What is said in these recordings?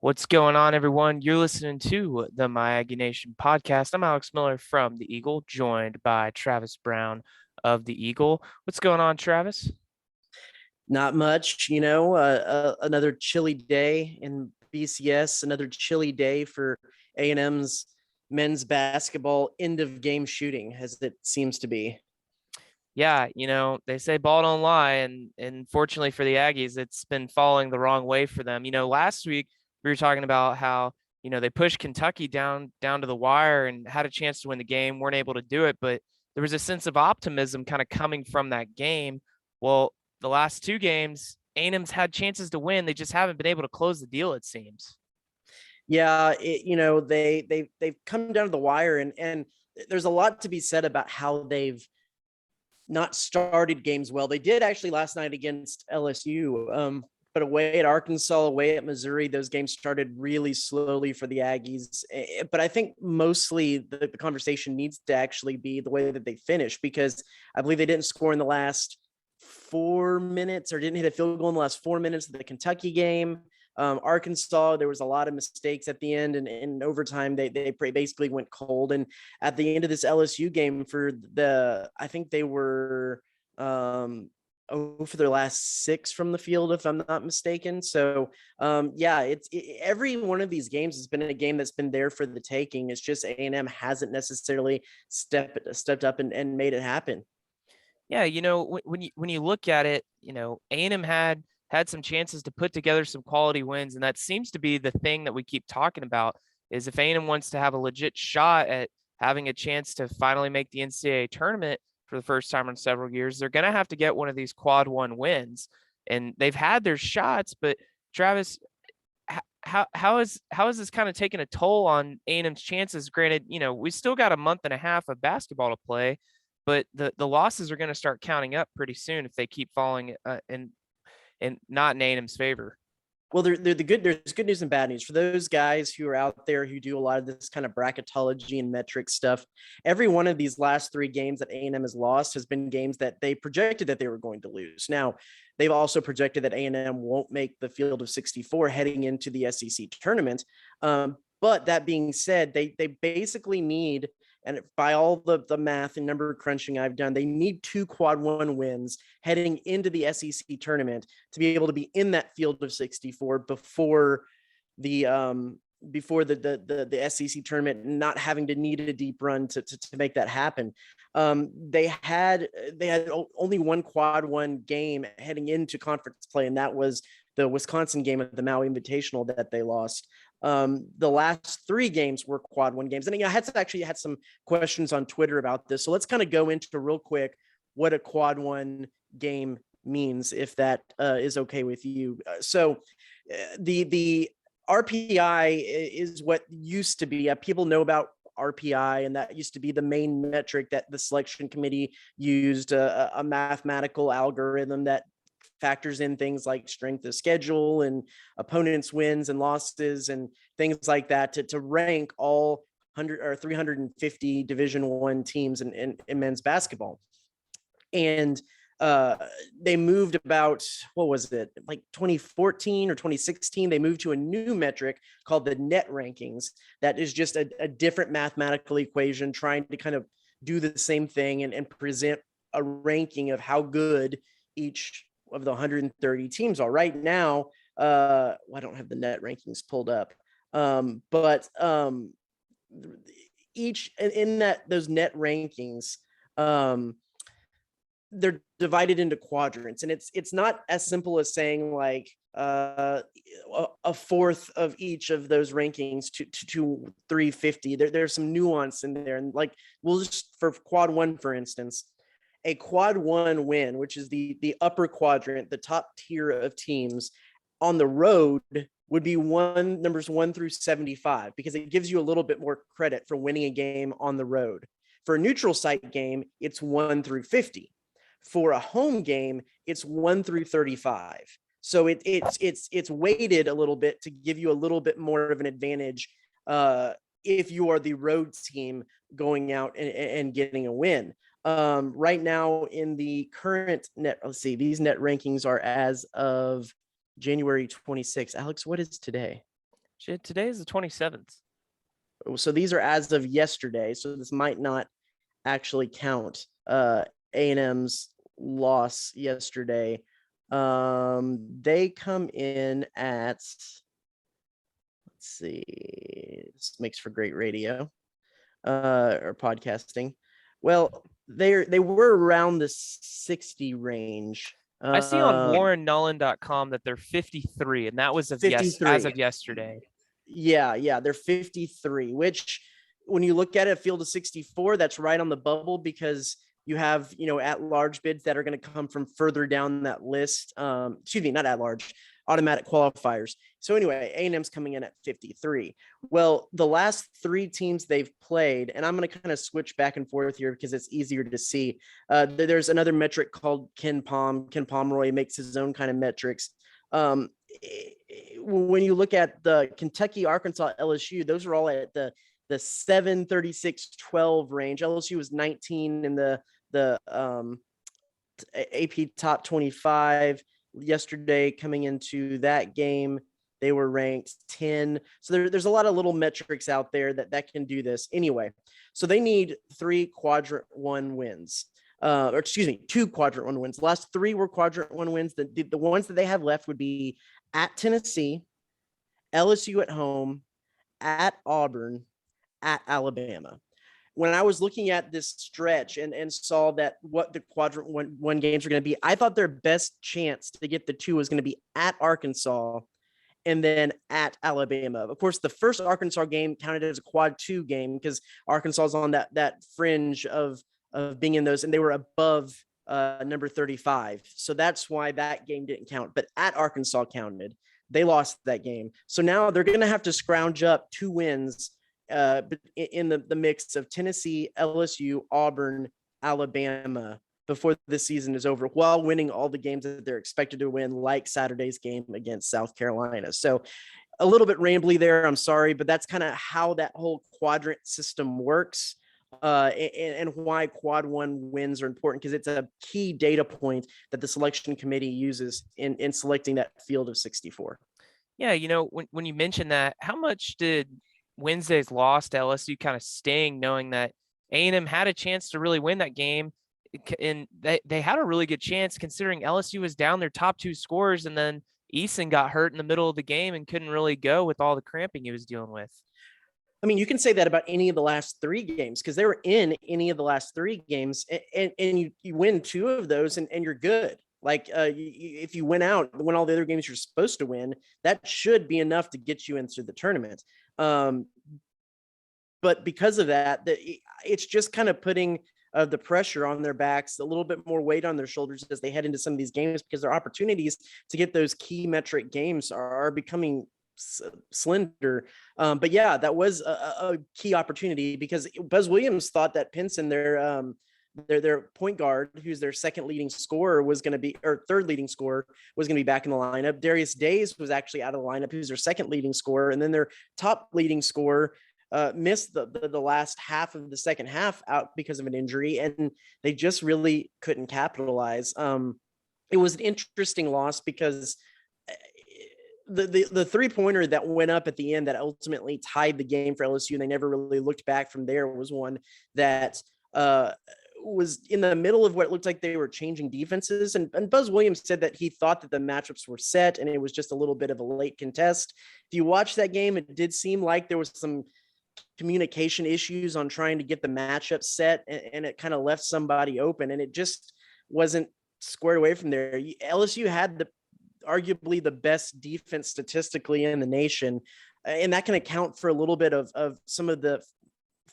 What's going on, everyone? You're listening to the Aggie Nation Podcast. I'm Alex Miller from the Eagle, joined by Travis Brown of the Eagle. What's going on, Travis? Not much, another chilly day in BCS, another chilly day for A&M's men's basketball end of game shooting, as it seems to be. Yeah, they say ball don't lie, and fortunately for the Aggies, it's been falling the wrong way for them. Last week we were talking about how they pushed Kentucky down to the wire and had a chance to win the game, weren't able to do it, but there was a sense of optimism kind of coming from that game. Well, the last two games, A&M's had chances to win, they just haven't been able to close the deal, it seems. Yeah, they've come down to the wire, and there's a lot to be said about how they've not started games well. They did actually last night against LSU, but away at Arkansas, away at Missouri, those games started really slowly for the Aggies. But I think mostly the conversation needs to actually be the way that they finished, because I believe they didn't score in the last 4 minutes or didn't hit a field goal in the last 4 minutes of the Kentucky game. Arkansas, there was a lot of mistakes at the end, and in overtime, they basically went cold. And at the end of this LSU game, I think they were for their last 6 from the field, if I'm not mistaken. So every one of these games has been a game that's been there for the taking. It's just A&M hasn't necessarily stepped up and made it happen. Yeah, when you look at it, A&M had some chances to put together some quality wins, and that seems to be the thing that we keep talking about. Is if A&M wants to have a legit shot at having a chance to finally make the NCAA tournament for the first time in several years, they're going to have to get one of these quad one wins, and they've had their shots. But Travis, how is this kind of taking a toll on A&M's chances? Granted, we still got a month and a half of basketball to play, but the losses are going to start counting up pretty soon if they keep falling and not in A&M's favor. Well, there's good news and bad news for those guys who are out there who do a lot of this kind of bracketology and metric stuff. Every one of these last 3 games that A&M has lost has been games that they projected that they were going to lose. Now, they've also projected that A&M won't make the field of 64 heading into the SEC tournament. But that being said, they basically need, and by all the math and number crunching I've done, they need 2 quad one wins heading into the SEC tournament to be able to be in that field of 64 before the SEC tournament, not having to need a deep run to make that happen. They had only one quad one game heading into conference play, and that was the Wisconsin game at the Maui Invitational that they lost. The last 3 games were quad one games. And I had some questions on Twitter about this. So let's kind of go into real quick what a quad one game means, if that is okay with you. The RPI is what used to be. People know about RPI, and that used to be the main metric that the selection committee used, a mathematical algorithm that factors in things like strength of schedule and opponents' wins and losses and things like that to rank all 100 or 350 Division I teams in men's basketball. And they moved about, what was it, like 2014 or 2016, they moved to a new metric called the net rankings. That is just a different mathematical equation trying to kind of do the same thing and present a ranking of how good each of the 130 teams are. Right now, I don't have the net rankings pulled up, but each in those net rankings, they're divided into quadrants, and it's not as simple as saying like a fourth of each of those rankings to 350. There's some nuance in there, and like we'll just, for quad one, for instance, a quad one win, which is the upper quadrant, the top tier of teams on the road, would be numbers 1 through 75, because it gives you a little bit more credit for winning a game on the road. For a neutral site game, it's 1 through 50. For a home game, it's 1 through 35. So it's weighted a little bit to give you a little bit more of an advantage if you are the road team going out and getting a win. Right now in the current net, let's see, these net rankings are as of January 26th. Alex, what is today? Shit, today is the 27th. So these are as of yesterday. So this might not actually count A&M's loss yesterday. They come in at, let's see, this makes for great radio or podcasting. Well, they were around the 60 range. I see on warrennullin.com that they're 53, and that was as 53. of yesterday. Yeah, they're 53, which when you look at it, field of 64, that's right on the bubble because you have, at large bids that are going to come from further down that list. Excuse me, not at large, automatic qualifiers. So anyway, A&M's coming in at 53. Well, the last three teams they've played, and I'm going to kind of switch back and forth here because it's easier to see. There's another metric called Ken Pomeroy makes his own kind of metrics. When you look at the Kentucky, Arkansas, LSU, those are all at the 736-12 range. LSU was 19 in the AP top 25 yesterday. Coming into that game, they were ranked 10. So there's a lot of little metrics out there that can do this. Anyway, so they need 3 quadrant 1 wins. Or excuse me, 2 quadrant 1 wins. The last 3 were quadrant 1 wins. The ones that they have left would be at Tennessee, LSU at home, at Auburn, at Alabama. When I was looking at this stretch and saw that what the quadrant one games are going to be, I thought their best chance to get the 2 was going to be at Arkansas and then at Alabama. Of course, the first Arkansas game counted as a quad 2 game because Arkansas is on that fringe of being in those, and they were above number 35. So that's why that game didn't count. But at Arkansas counted. They lost that game. So now they're going to have to scrounge up 2 wins in the mix of Tennessee, LSU, Auburn, Alabama before the season is over, while winning all the games that they're expected to win, like Saturday's game against South Carolina. So a little bit rambly there, I'm sorry, but that's kind of how that whole quadrant system works. And why quad 1 wins are important, because it's a key data point that the selection committee uses in selecting that field of 64. Yeah, when you mentioned that, how much did Wednesday's loss to LSU kind of sting, knowing that A&M had a chance to really win that game, and they had a really good chance considering LSU was down their top 2 scorers, and then Eason got hurt in the middle of the game and couldn't really go with all the cramping he was dealing with. I mean, you can say that about any of the last 3 games because they were in any of the last 3 games, and you win 2 of those and you're good. Like if you win all the other games you're supposed to win, that should be enough to get you into the tournament. But because of that, it's just kind of putting the pressure on their backs, a little bit more weight on their shoulders as they head into some of these games, because their opportunities to get those key metric games are becoming slender. But yeah, that was a key opportunity because Buzz Williams thought that Pinson, their point guard, who's their second leading scorer, was going to be, or third leading scorer, was going to be back in the lineup. Darius Days was actually out of the lineup, who's their second leading scorer, and then their top leading scorer missed the last half of the second half out because of an injury, and they just really couldn't capitalize. It was an interesting loss because the 3-pointer that went up at the end that ultimately tied the game for LSU, and they never really looked back from there, was one that was in the middle of what looked like they were changing defenses. And Buzz Williams said that he thought that the matchups were set and it was just a little bit of a late contest. If you watch that game, it did seem like there was some communication issues on trying to get the matchup set, and it kind of left somebody open, and it just wasn't squared away from there. LSU had arguably the best defense statistically in the nation, and that can account for a little bit of some of the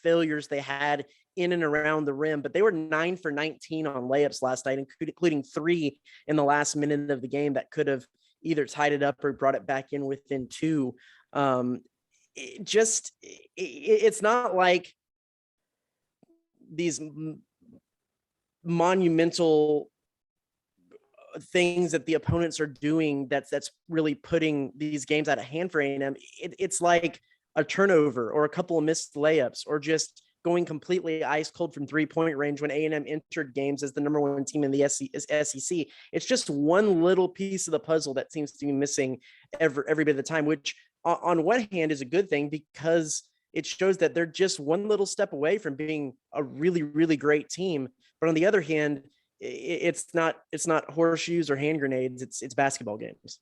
failures they had in and around the rim. But they were 9 for 19 on layups last night, including 3 in the last minute of the game that could have either tied it up or brought it back in within 2. It's not like these monumental things that the opponents are doing that's really putting these games out of hand for A&M. It's like a turnover or a couple of missed layups or just going completely ice cold from 3-point range when A&M entered games as the number 1 team in the SEC. It's just one little piece of the puzzle that seems to be missing every bit of the time, which on one hand is a good thing because it shows that they're just one little step away from being a really, really great team. But on the other hand, it's not horseshoes or hand grenades. It's basketball games.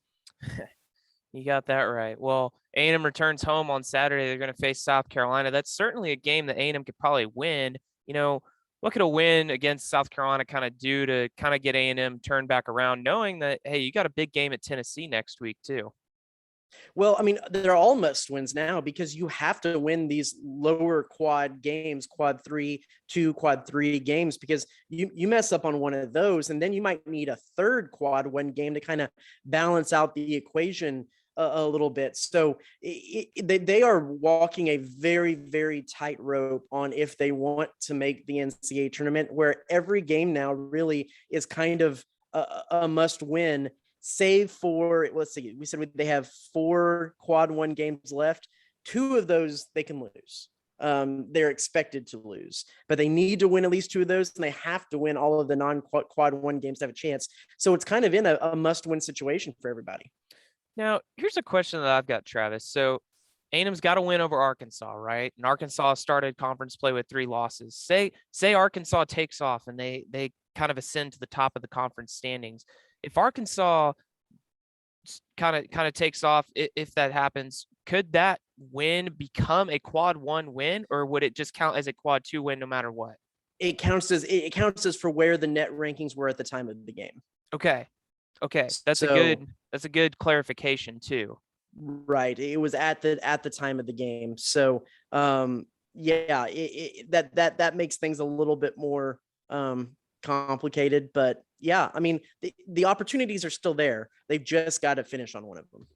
You got that right. Well, A&M returns home on Saturday. They're going to face South Carolina. That's certainly a game that A&M could probably win. What could a win against South Carolina kind of do to kind of get A&M turned back around, knowing that, hey, you got a big game at Tennessee next week too? Well, I mean, they're all must wins now because you have to win these lower quad games, quad 3-2, quad 3 games, because you mess up on one of those, and then you might need a third quad 1 game to kind of balance out the equation a little bit. So they are walking a very, very tight rope on if they want to make the NCAA tournament, where every game now really is kind of a must win. Save for, let's see, we said they have 4 quad 1 games left. 2 of those they can lose. They're expected to lose, but they need to win at least 2 of those, and they have to win all of the non-quad 1 games to have a chance. So it's kind of in a must-win situation for everybody. Now, here's a question that I've got, Travis. So A&M's got to win over Arkansas, right? And Arkansas started conference play with 3 losses. Say Arkansas takes off and they kind of ascend to the top of the conference standings. If Arkansas kind of takes off, if that happens, could that win become a quad 1 win, or would it just count as a quad 2 win no matter what? It counts as for where the net rankings were at the time of the game. Okay. That's a good clarification too. Right. It was at the time of the game. So yeah, that makes things a little bit more complicated, but yeah, I mean, the opportunities are still there. They've just got to finish on one of them.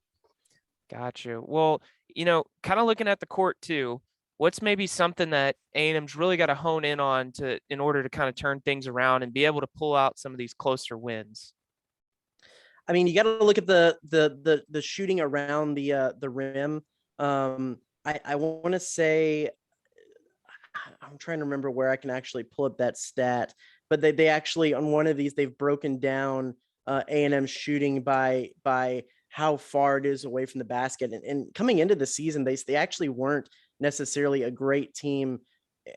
Gotcha. Well, kind of looking at the court too, what's maybe something that A&M's really got to hone in on in order to kind of turn things around and be able to pull out some of these closer wins? I mean, you got to look at the shooting around the rim. I want to say, I'm trying to remember where I can actually pull up that stat, but they actually, on one of these, they've broken down A&M shooting by how far it is away from the basket. And coming into the season, they actually weren't necessarily a great team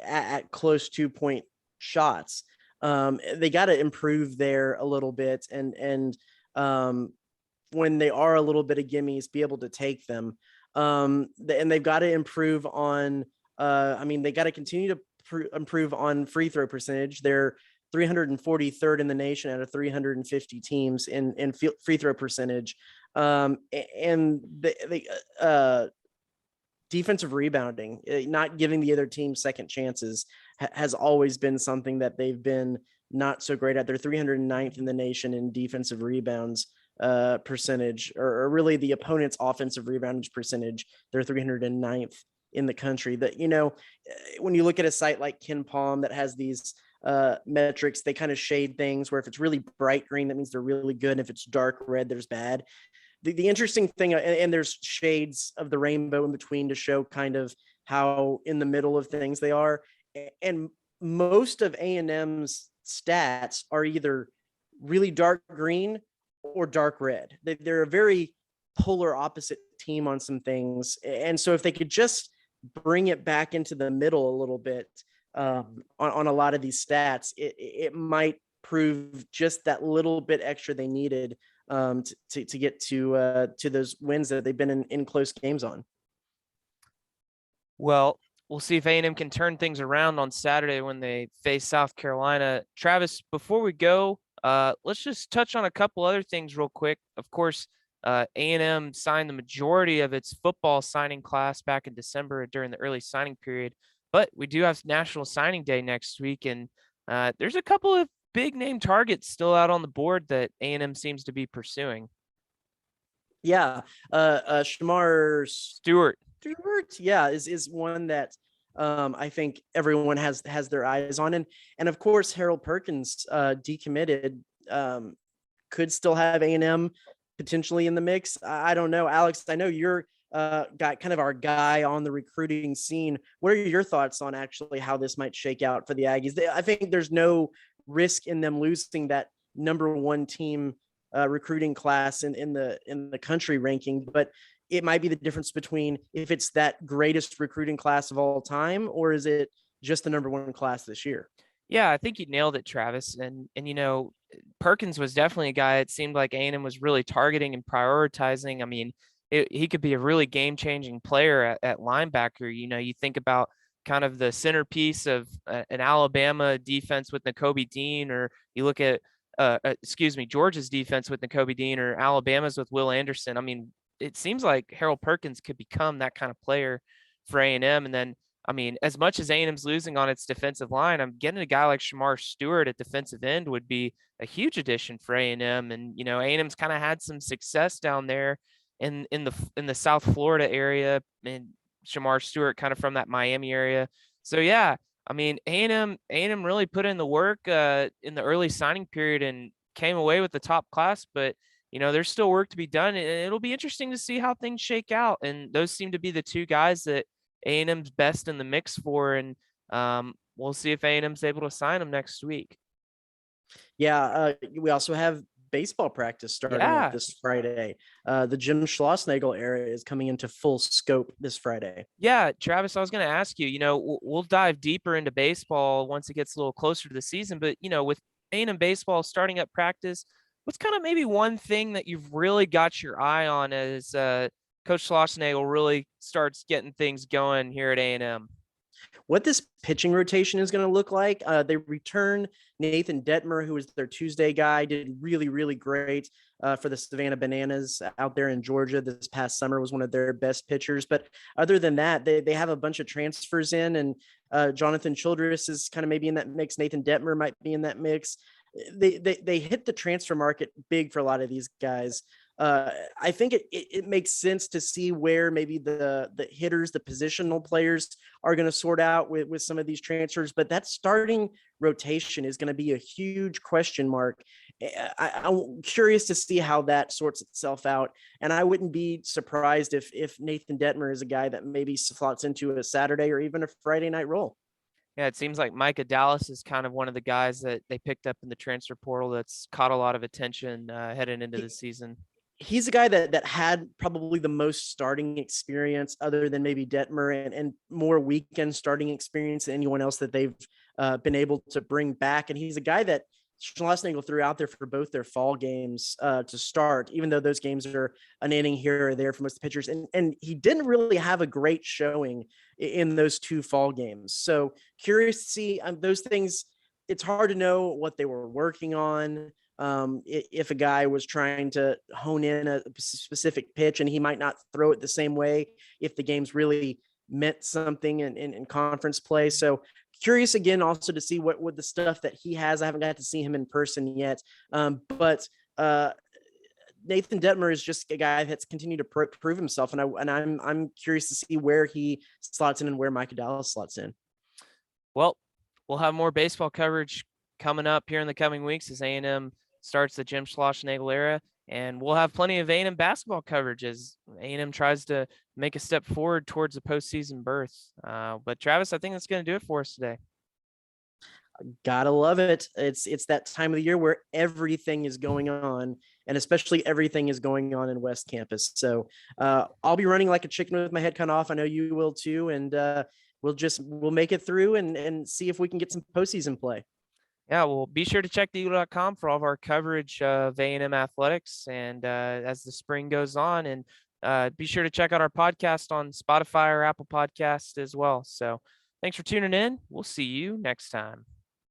at close 2-point shots. They got to improve there a little bit, and when they are a little bit of gimmies, be able to take them. And they've got to improve on, they got to continue to improve on free throw percentage. They're 343rd in the nation out of 350 teams in free throw percentage. And the defensive rebounding, not giving the other team second chances, has always been something that they've been not so great at. They're 309th in the nation in defensive rebounds percentage, or really the opponent's offensive reboundage percentage. They're 309th in the country. That, when you look at a site like Ken Palm that has these metrics, they kind of shade things where if it's really bright green, that means they're really good. And if it's dark red, there's bad. The interesting thing, and there's shades of the rainbow in between to show kind of how in the middle of things they are. And most of A&M's stats are either really dark green or dark red. They're a very polar opposite team on some things. And so if they could just bring it back into the middle a little bit on a lot of these stats, it might prove just that little bit extra they needed to get to those wins that they've been in close games on. Well, we'll see if A&M can turn things around on Saturday when they face South Carolina. Travis, before we go, let's just touch on a couple other things real quick. Of course, A&M signed the majority of its football signing class back in December during the early signing period, but we do have National Signing Day next week, and there's a couple of big name targets still out on the board that A&M seems to be pursuing. Yeah, Shamar Stewart, yeah, is one that I think everyone has their eyes on, and of course Harold Perkins decommitted, could still have A&M potentially in the mix. I don't know, Alex. I know you're got kind of our guy on the recruiting scene. What are your thoughts on actually how this might shake out for the Aggies? I think there's no risk in them losing that number 1 team recruiting class in the country ranking, but it might be the difference between if it's that greatest recruiting class of all time, or is it just the number one class this year? Yeah, I think you nailed it, Travis. And Perkins was definitely a guy it seemed like A&M was really targeting and prioritizing. I mean, he could be a really game-changing player at linebacker. You think about kind of the centerpiece of an Alabama defense with Nakobe Dean, or you look at Georgia's defense with Nakobe Dean, or Alabama's with Will Anderson. I mean, it seems like Harold Perkins could become that kind of player for A&M. And then, I mean, as much as A&M's losing on its defensive line, I'm getting a guy like Shamar Stewart at defensive end would be a huge addition for A&M. And A&M's kind of had some success down there in the South Florida area, and Shamar Stewart kind of from that Miami area. So yeah, I mean, A&M really put in the work in the early signing period and came away with the top class, but there's still work to be done, and it'll be interesting to see how things shake out. And those seem to be the two guys that A&M's best in the mix for, and we'll see if A&M's able to sign them next week. Yeah, we also have baseball practice starting up this Friday. The Jim Schlossnagle era is coming into full scope this Friday. Yeah, Travis, I was going to ask you, we'll dive deeper into baseball once it gets a little closer to the season, but with A&M baseball starting up practice, what's kind of maybe one thing that you've really got your eye on as Coach Schlossnagle really starts getting things going here at A&M? What this pitching rotation is going to look like. They return Nathan Detmer, who was their Tuesday guy, did really, really great for the Savannah Bananas out there in Georgia this past summer, was one of their best pitchers. But other than that, they have a bunch of transfers in, and Jonathan Childress is kind of maybe in that mix. Nathan Detmer might be in that mix. They hit the transfer market big for a lot of these guys. I think it makes sense to see where maybe the hitters, the positional players are going to sort out with some of these transfers, but that starting rotation is going to be a huge question mark. I'm curious to see how that sorts itself out. And I wouldn't be surprised if Nathan Detmer is a guy that maybe slots into a Saturday or even a Friday night role. Yeah, it seems like Micah Dallas is kind of one of the guys that they picked up in the transfer portal that's caught a lot of attention heading into the season. He's a guy that had probably the most starting experience other than maybe Detmer, and more weekend starting experience than anyone else that they've been able to bring back. And he's a guy that Schlossnagle threw out there for both their fall games to start, even though those games are an inning here or there for most of the pitchers. And he didn't really have a great showing in those two fall games. So curious to see those things. It's hard to know what they were working on. If a guy was trying to hone in a specific pitch and he might not throw it the same way if the game's really meant something in conference play. So curious again also to see what the stuff that he has. I haven't got to see him in person yet. But Nathan Detmer is just a guy that's continued to prove himself. And I'm curious to see where he slots in and where Micah Dallas slots in. Well, we'll have more baseball coverage coming up here in the coming weeks as A&M starts the Jim Schlossnagle era, and we'll have plenty of A&M basketball coverage as A&M tries to make a step forward towards a postseason berth. But Travis, I think that's going to do it for us today. Gotta love it. It's that time of the year where everything is going on, and especially everything is going on in West Campus. So I'll be running like a chicken with my head cut off. I know you will too, and we'll make it through and see if we can get some postseason play. Yeah, well, be sure to check theeagle.com for all of our coverage of A&M athletics, and as the spring goes on, and be sure to check out our podcast on Spotify or Apple Podcast as well. So thanks for tuning in. We'll see you next time.